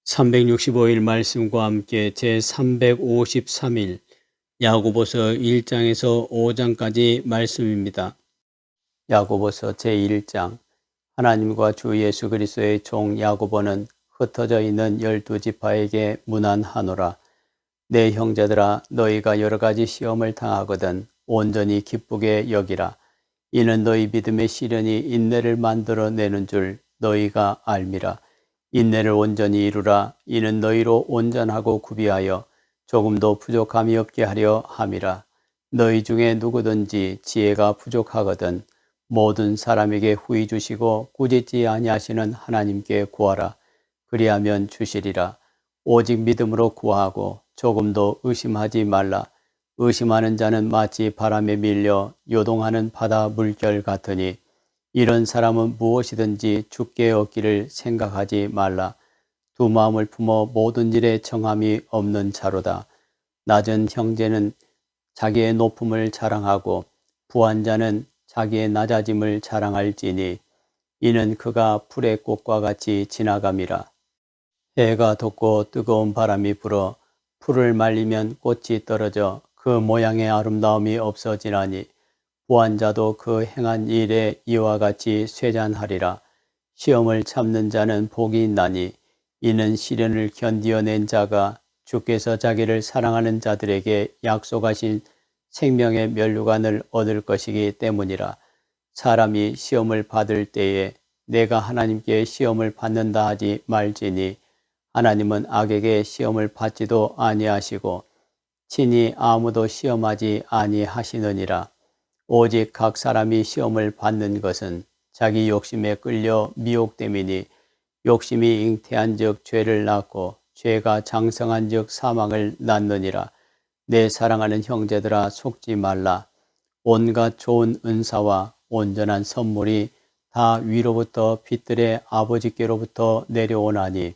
365일 말씀과 함께 제353일 야고보서 1장에서 5장까지 말씀입니다. 야고보서 제1장. 하나님과 주 예수 그리스도의 종 야고보는 흩어져 있는 12지파에게 문안하노라. 내 형제들아, 너희가 여러 가지 시험을 당하거든 온전히 기쁘게 여기라. 이는 너희 믿음의 시련이 인내를 만들어내는 줄 너희가 알미라. 인내를 온전히 이루라. 이는 너희로 온전하고 구비하여 조금도 부족함이 없게 하려 함이라. 너희 중에 누구든지 지혜가 부족하거든 모든 사람에게 후히 주시고 꾸짖지 아니하시는 하나님께 구하라. 그리하면 주시리라. 오직 믿음으로 구하고 조금도 의심하지 말라. 의심하는 자는 마치 바람에 밀려 요동하는 바다 물결 같으니 이런 사람은 무엇이든지 주께 얻기를 생각하지 말라. 두 마음을 품어 모든 일에 정함이 없는 자로다. 낮은 형제는 자기의 높음을 자랑하고 부한 자는 자기의 낮아짐을 자랑할지니 이는 그가 풀의 꽃과 같이 지나감이라. 해가 돋고 뜨거운 바람이 불어 풀을 말리면 꽃이 떨어져 그 모양의 아름다움이 없어지나니 부한 자도 그 행한 일에 이와 같이 쇠잔하리라. 시험을 참는 자는 복이 있나니 이는 시련을 견디어낸 자가 주께서 자기를 사랑하는 자들에게 약속하신 생명의 면류관을 얻을 것이기 때문이라. 사람이 시험을 받을 때에 내가 하나님께 시험을 받는다 하지 말지니 하나님은 악에게 시험을 받지도 아니하시고 친히 아무도 시험하지 아니하시느니라. 오직 각 사람이 시험을 받는 것은 자기 욕심에 끌려 미혹됨이니 욕심이 잉태한즉 죄를 낳고 죄가 장성한즉 사망을 낳느니라. 내 사랑하는 형제들아, 속지 말라. 온갖 좋은 은사와 온전한 선물이 다 위로부터 빛들의 아버지께로부터 내려오나니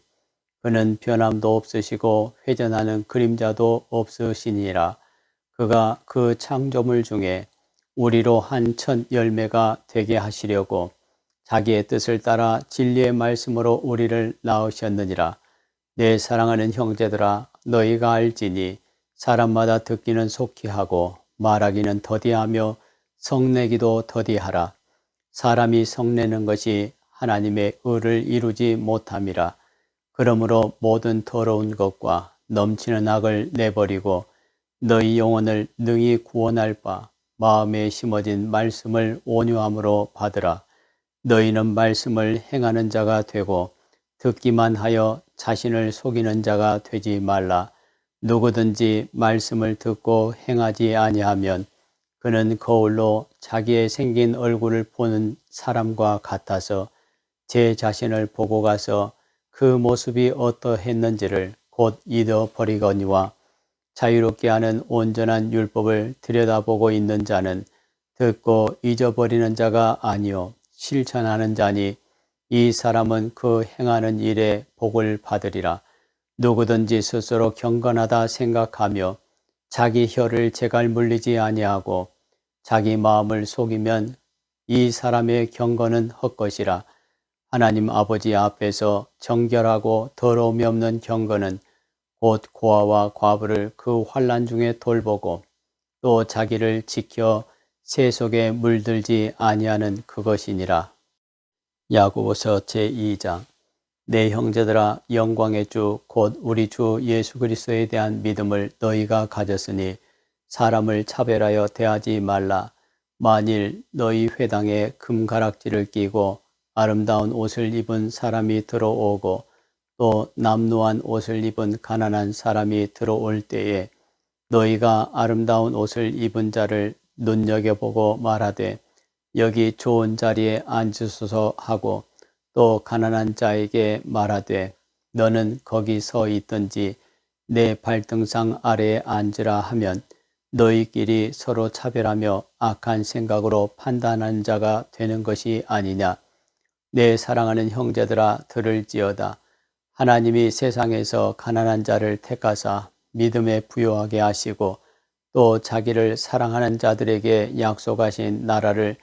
그는 변함도 없으시고 회전하는 그림자도 없으시니라. 그가 그 창조물 중에 우리로 한 첫 열매가 되게 하시려고 자기의 뜻을 따라 진리의 말씀으로 우리를 낳으셨느니라. 내 사랑하는 형제들아, 너희가 알지니 사람마다 듣기는 속히 하고 말하기는 더디하며 성내기도 더디하라. 사람이 성내는 것이 하나님의 의를 이루지 못함이라. 그러므로 모든 더러운 것과 넘치는 악을 내버리고 너희 영혼을 능히 구원할 바 마음에 심어진 말씀을 온유함으로 받으라. 너희는 말씀을 행하는 자가 되고 듣기만 하여 자신을 속이는 자가 되지 말라. 누구든지 말씀을 듣고 행하지 아니하면 그는 거울로 자기의 생긴 얼굴을 보는 사람과 같아서 제 자신을 보고 가서 그 모습이 어떠했는지를 곧 잊어버리거니와 자유롭게 하는 온전한 율법을 들여다보고 있는 자는 듣고 잊어버리는 자가 아니요 실천하는 자니 이 사람은 그 행하는 일에 복을 받으리라. 누구든지 스스로 경건하다 생각하며 자기 혀를 제갈 물리지 아니하고 자기 마음을 속이면 이 사람의 경건은 헛것이라. 하나님 아버지 앞에서 정결하고 더러움이 없는 경건은 곧 고아와 과부를 그 환난 중에 돌보고 또 자기를 지켜 새 속에 물들지 아니하는 그것이니라. 야고보서 제2장. 내 형제들아, 영광의 주 곧 우리 주 예수 그리스도에 대한 믿음을 너희가 가졌으니 사람을 차별하여 대하지 말라. 만일 너희 회당에 금가락지를 끼고 아름다운 옷을 입은 사람이 들어오고 또 남루한 옷을 입은 가난한 사람이 들어올 때에 너희가 아름다운 옷을 입은 자를 눈여겨보고 말하되 여기 좋은 자리에 앉으소서 하고 또 가난한 자에게 말하되 너는 거기 서 있든지 내 발등상 아래에 앉으라 하면 너희끼리 서로 차별하며 악한 생각으로 판단하는 자가 되는 것이 아니냐. 내 사랑하는 형제들아, 들을지어다. 하나님이 세상에서 가난한 자를 택하사 믿음에 부요하게 하시고 또 자기를 사랑하는 자들에게 약속하신 나라를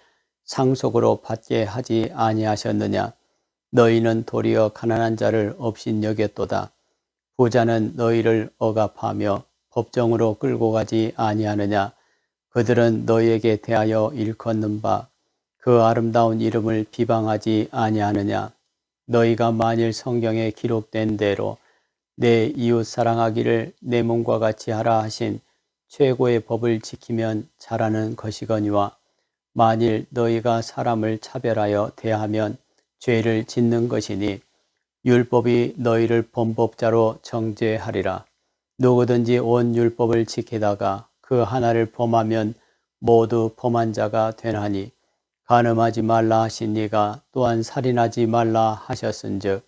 상속으로 받게 하지 아니하셨느냐. 너희는 도리어 가난한 자를 업신여겼도다. 부자는 너희를 억압하며 법정으로 끌고 가지 아니하느냐? 그들은 너희에게 대하여 일컫는 바 그 아름다운 이름을 비방하지 아니하느냐? 너희가 만일 성경에 기록된 대로 내 이웃 사랑하기를 내 몸과 같이 하라 하신 최고의 법을 지키면 잘하는 것이거니와 만일 너희가 사람을 차별하여 대하면 죄를 짓는 것이니 율법이 너희를 범법자로 정죄하리라. 누구든지 온 율법을 지키다가 그 하나를 범하면 모두 범한 자가 되나니 간음하지 말라 하신 이가 또한 살인하지 말라 하셨은즉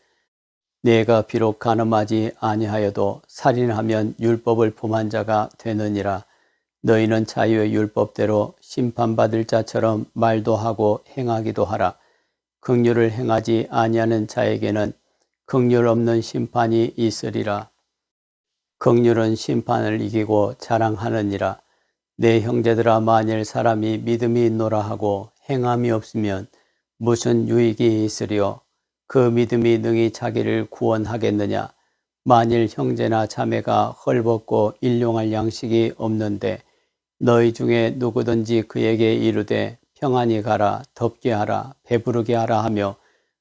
내가 비록 간음하지 아니하여도 살인하면 율법을 범한 자가 되느니라. 너희는 자유의 율법대로 심판받을 자처럼 말도 하고 행하기도 하라. 긍휼을 행하지 아니하는 자에게는 긍휼 없는 심판이 있으리라. 긍휼은 심판을 이기고 자랑하느니라. 내 형제들아, 만일 사람이 믿음이 있노라 하고 행함이 없으면 무슨 유익이 있으리요? 그 믿음이 능히 자기를 구원하겠느냐? 만일 형제나 자매가 헐벗고 일용할 양식이 없는데 너희 중에 누구든지 그에게 이르되 평안히 가라, 덥게 하라, 배부르게 하라 하며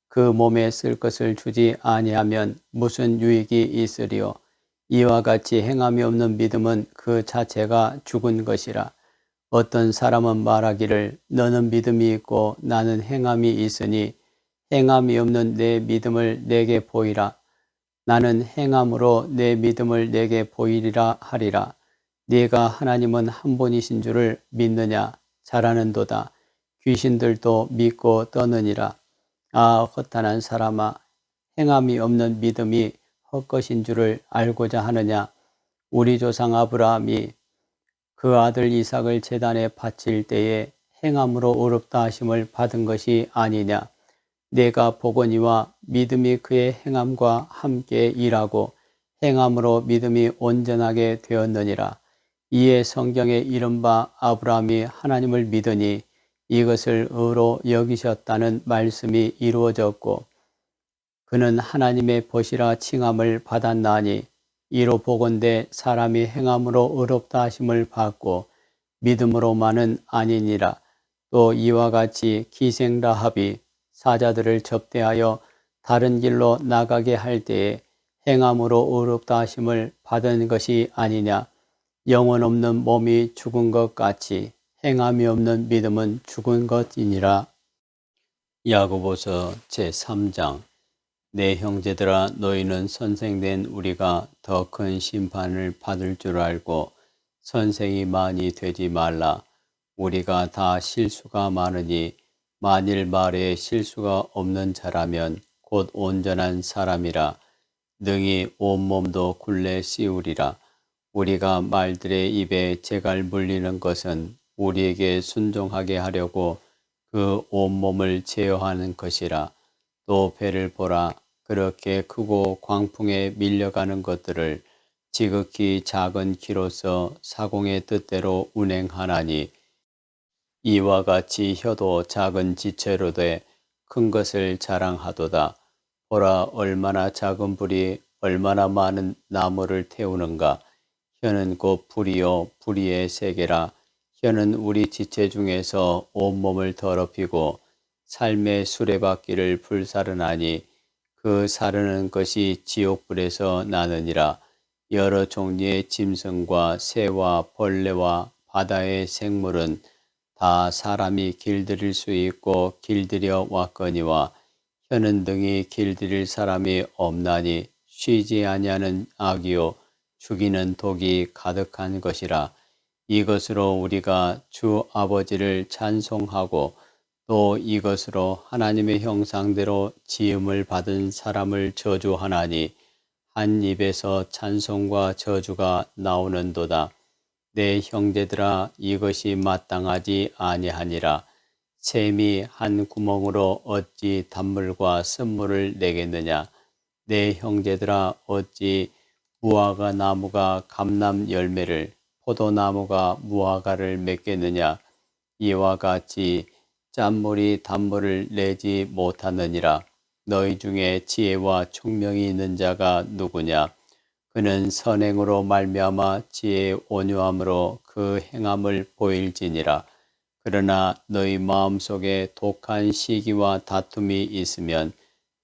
그 몸에 쓸 것을 주지 아니하면 무슨 유익이 있으리요? 이와 같이 행함이 없는 믿음은 그 자체가 죽은 것이라. 어떤 사람은 말하기를 너는 믿음이 있고 나는 행함이 있으니 행함이 없는 내 믿음을 내게 보이라. 나는 행함으로 내 믿음을 내게 보이리라 하리라. 네가 하나님은 한 분이신 줄을 믿느냐? 잘하는도다. 귀신들도 믿고 떠느니라. 아, 허탄한 사람아, 행함이 없는 믿음이 헛것인 줄을 알고자 하느냐? 우리 조상 아브라함이 그 아들 이삭을 제단에 바칠 때에 행함으로 의롭다 하심을 받은 것이 아니냐? 내가 보거니와 믿음이 그의 행함과 함께 일하고 행함으로 믿음이 온전하게 되었느니라. 이에 성경에 이른바 아브라함이 하나님을 믿으니 이것을 의로 여기셨다는 말씀이 이루어졌고 그는 하나님의 벗이라 칭함을 받았나니 이로 보건대 사람이 행함으로 의롭다 하심을 받고 믿음으로만은 아니니라. 또 이와 같이 기생 라합이 사자들을 접대하여 다른 길로 나가게 할 때에 행함으로 의롭다 하심을 받은 것이 아니냐. 영혼 없는 몸이 죽은 것 같이 행함이 없는 믿음은 죽은 것이니라. 야고보서 제3장. 내 형제들아, 너희는 선생된 우리가 더 큰 심판을 받을 줄 알고 선생이 많이 되지 말라. 우리가 다 실수가 많으니 만일 말에 실수가 없는 자라면 곧 온전한 사람이라. 능히 온몸도 굴레 씌우리라. 우리가 말들의 입에 재갈 물리는 것은 우리에게 순종하게 하려고 그 온몸을 제어하는 것이라. 또 배를 보라. 그렇게 크고 광풍에 밀려가는 것들을 지극히 작은 키로서 사공의 뜻대로 운행하나니 이와 같이 혀도 작은 지체로 돼 큰 것을 자랑하도다. 보라, 얼마나 작은 불이 얼마나 많은 나무를 태우는가. 혀는 곧 불이요 불의의 세계라. 혀는 우리 지체 중에서 온몸을 더럽히고 삶의 수레바퀴를 불사르나니 그 사르는 것이 지옥불에서 나느니라. 여러 종류의 짐승과 새와 벌레와 바다의 생물은 다 사람이 길들일 수 있고 길들여 왔거니와 혀는 등이 길들일 사람이 없나니 쉬지 아니하는 악이요 죽이는 독이 가득한 것이라. 이것으로 우리가 주 아버지를 찬송하고 또 이것으로 하나님의 형상대로 지음을 받은 사람을 저주하나니 한 입에서 찬송과 저주가 나오는도다. 내 형제들아, 이것이 마땅하지 아니하니라. 샘이 한 구멍으로 어찌 단물과 쓴물을 내겠느냐. 내 형제들아, 어찌 무화과 나무가 감람 열매를 포도나무가 무화과를 맺겠느냐. 이와 같이 짠물이 단물을 내지 못하느니라. 너희 중에 지혜와 총명이 있는 자가 누구냐. 그는 선행으로 말미암아 지혜의 온유함으로 그 행함을 보일지니라. 그러나 너희 마음속에 독한 시기와 다툼이 있으면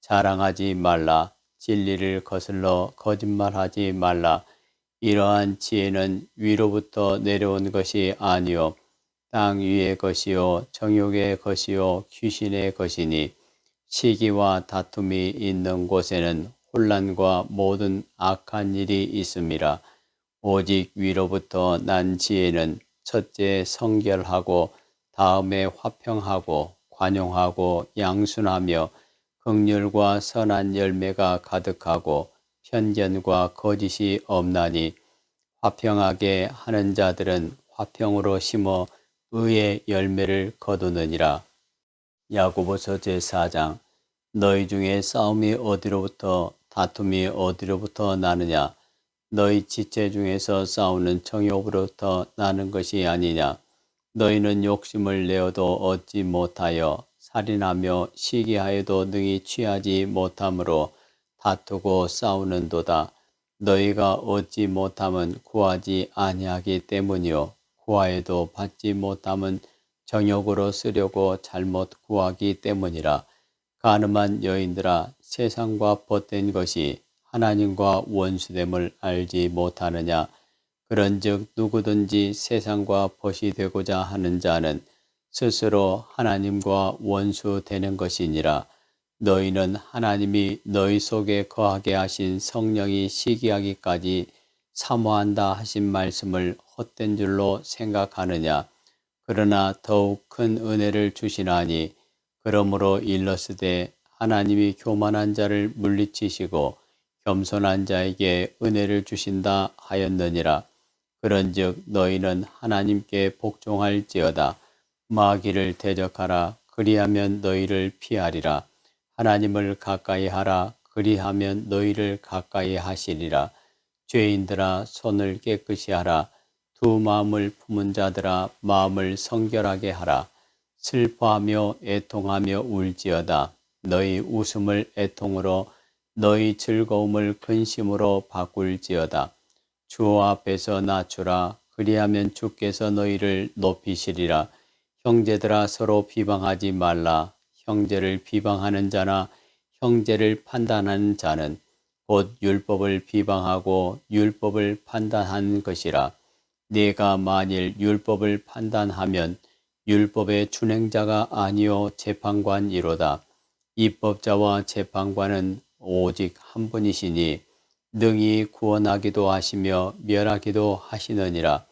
자랑하지 말라. 진리를 거슬러 거짓말하지 말라. 이러한 지혜는 위로부터 내려온 것이 아니요 땅 위의 것이요 정욕의 것이요 귀신의 것이니 시기와 다툼이 있는 곳에는 혼란과 모든 악한 일이 있음이라. 오직 위로부터 난 지혜는 첫째 성결하고 다음에 화평하고 관용하고 양순하며 긍휼과 선한 열매가 가득하고 편견과 거짓이 없나니 화평하게 하는 자들은 화평으로 심어 의의 열매를 거두느니라. 야고보서 제4장. 너희 중에 싸움이 어디로부터 다툼이 어디로부터 나느냐? 너희 지체 중에서 싸우는 정욕으로부터 나는 것이 아니냐? 너희는 욕심을 내어도 얻지 못하여 살인하며 시기하여도 능히 취하지 못함으로 다투고 싸우는도다. 너희가 얻지 못함은 구하지 아니하기 때문이요 구하여도 받지 못함은 정욕으로 쓰려고 잘못 구하기 때문이라. 가늠한 여인들아, 세상과 벗된 것이 하나님과 원수됨을 알지 못하느냐? 그런즉 누구든지 세상과 벗이 되고자 하는 자는 스스로 하나님과 원수 되는 것이니라. 너희는 하나님이 너희 속에 거하게 하신 성령이 시기하기까지 사모한다 하신 말씀을 헛된 줄로 생각하느냐? 그러나 더욱 큰 은혜를 주시나니 그러므로 일렀으되 하나님이 교만한 자를 물리치시고 겸손한 자에게 은혜를 주신다 하였느니라. 그런즉 너희는 하나님께 복종할지어다. 마귀를 대적하라. 그리하면 너희를 피하리라. 하나님을 가까이 하라. 그리하면 너희를 가까이 하시리라. 죄인들아, 손을 깨끗이 하라. 두 마음을 품은 자들아, 마음을 성결하게 하라. 슬퍼하며 애통하며 울지어다. 너희 웃음을 애통으로 너희 즐거움을 근심으로 바꿀지어다. 주 앞에서 낮추라. 그리하면 주께서 너희를 높이시리라. 형제들아, 서로 비방하지 말라. 형제를 비방하는 자나 형제를 판단하는 자는 곧 율법을 비방하고 율법을 판단한 것이라. 네가 만일 율법을 판단하면 율법의 준행자가 아니요 재판관이로다. 입법자와 재판관은 오직 한 분이시니 능히 구원하기도 하시며 멸하기도 하시느니라.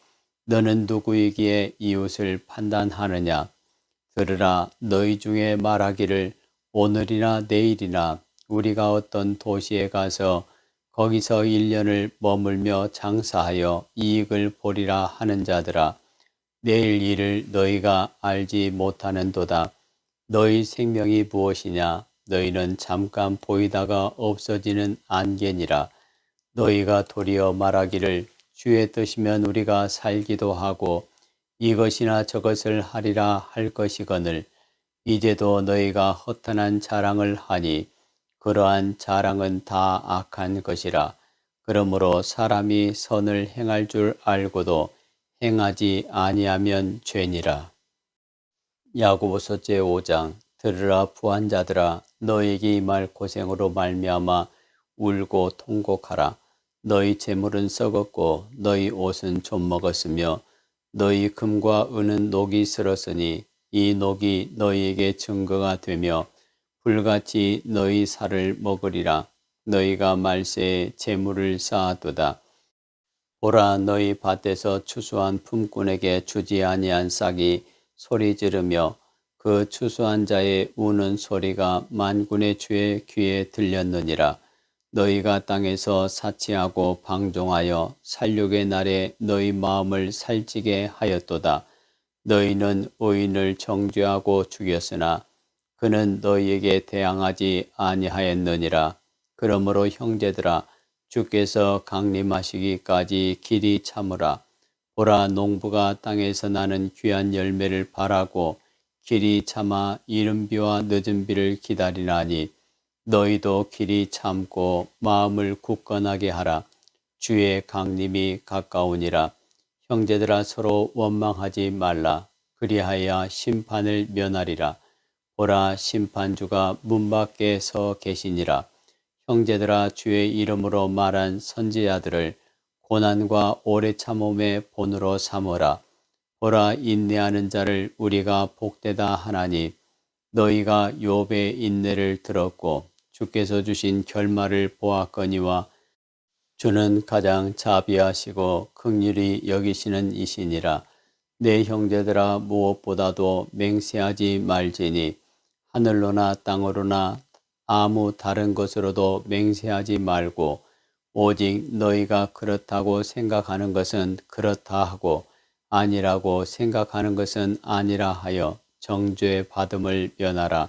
너는 누구이기에 이웃을 판단하느냐? 들으라. 너희 중에 말하기를 오늘이나 내일이나 우리가 어떤 도시에 가서 거기서 1년을 머물며 장사하여 이익을 보리라 하는 자들아, 내일 일을 너희가 알지 못하는도다. 너희 생명이 무엇이냐? 너희는 잠깐 보이다가 없어지는 안개니라. 너희가 도리어 말하기를 주의 뜻이면 우리가 살기도 하고 이것이나 저것을 하리라 할 것이거늘 이제도 너희가 허탄한 자랑을 하니 그러한 자랑은 다 악한 것이라. 그러므로 사람이 선을 행할 줄 알고도 행하지 아니하면 죄니라. 야고보서 제5장. 들으라 부한 자들아, 너희에게 임할 고생으로 말미암아 울고 통곡하라. 너희 재물은 썩었고 너희 옷은 좀 먹었으며 너희 금과 은은 녹이 슬었으니 이 녹이 너희에게 증거가 되며 불같이 너희 살을 먹으리라. 너희가 말세에 재물을 쌓아두다. 보라, 너희 밭에서 추수한 품꾼에게 주지 아니한 싹이 소리 지르며 그 추수한 자의 우는 소리가 만군의 주의 귀에 들렸느니라. 너희가 땅에서 사치하고 방종하여 살육의 날에 너희 마음을 살찌게 하였도다. 너희는 의인을 정죄하고 죽였으나 그는 너희에게 대항하지 아니하였느니라. 그러므로 형제들아, 주께서 강림하시기까지 길이 참으라. 보라, 농부가 땅에서 나는 귀한 열매를 바라고 길이 참아 이른 비와 늦은 비를 기다리나니 너희도 길이 참고 마음을 굳건하게 하라. 주의 강림이 가까우니라. 형제들아 서로 원망하지 말라. 그리하여 심판을 면하리라. 보라, 심판주가 문 밖에 서 계시니라. 형제들아, 주의 이름으로 말한 선지자들을 고난과 오래 참음의 본으로 삼으라. 보라, 인내하는 자를 우리가 복되다 하나니 너희가 욥의 인내를 들었고 주께서 주신 결말을 보았거니와 주는 가장 자비하시고 긍휼히 여기시는 이시니라. 내 형제들아, 무엇보다도 맹세하지 말지니 하늘로나 땅으로나 아무 다른 것으로도 맹세하지 말고 오직 너희가 그렇다고 생각하는 것은 그렇다 하고 아니라고 생각하는 것은 아니라 하여 정죄 받음을 면하라.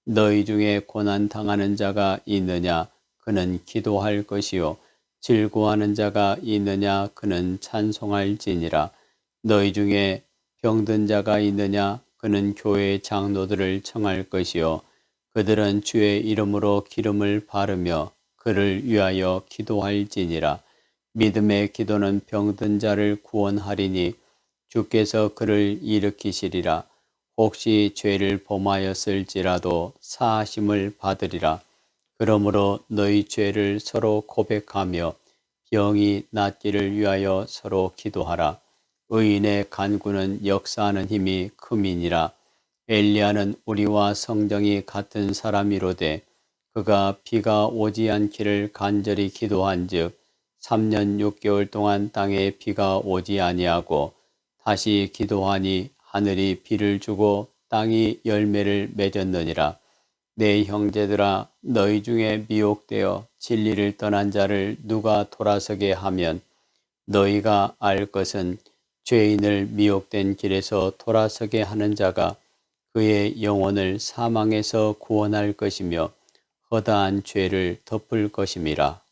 너희 중에 고난 당하는 자가 있느냐? 그는 기도할 것이요. 즐거워하는 자가 있느냐? 그는 찬송할지니라. 너희 중에 병든 자가 있느냐? 그는 교회 장로들을 청할 것이요. 그들은 주의 이름으로 기름을 바르며 그를 위하여 기도할지니라. 믿음의 기도는 병든 자를 구원하리니 주께서 그를 일으키시리라. 혹시 죄를 범하였을지라도 사하심을 받으리라. 그러므로 너희 죄를 서로 고백하며 병이 낫기를 위하여 서로 기도하라. 의인의 간구는 역사하는 힘이 큼이니라. 엘리야는 우리와 성정이 같은 사람이로되 그가 비가 오지 않기를 간절히 기도한즉 3년 6개월 동안 땅에 비가 오지 아니하고 다시 기도하니 하늘이 비를 주고 땅이 열매를 맺었느니라. 내 형제들아, 너희 중에 미혹되어 진리를 떠난 자를 누가 돌아서게 하면 너희가 알 것은 죄인을 미혹된 길에서 돌아서게 하는 자가 그의 영혼을 사망에서 구원할 것이며 허다한 죄를 덮을 것임이라.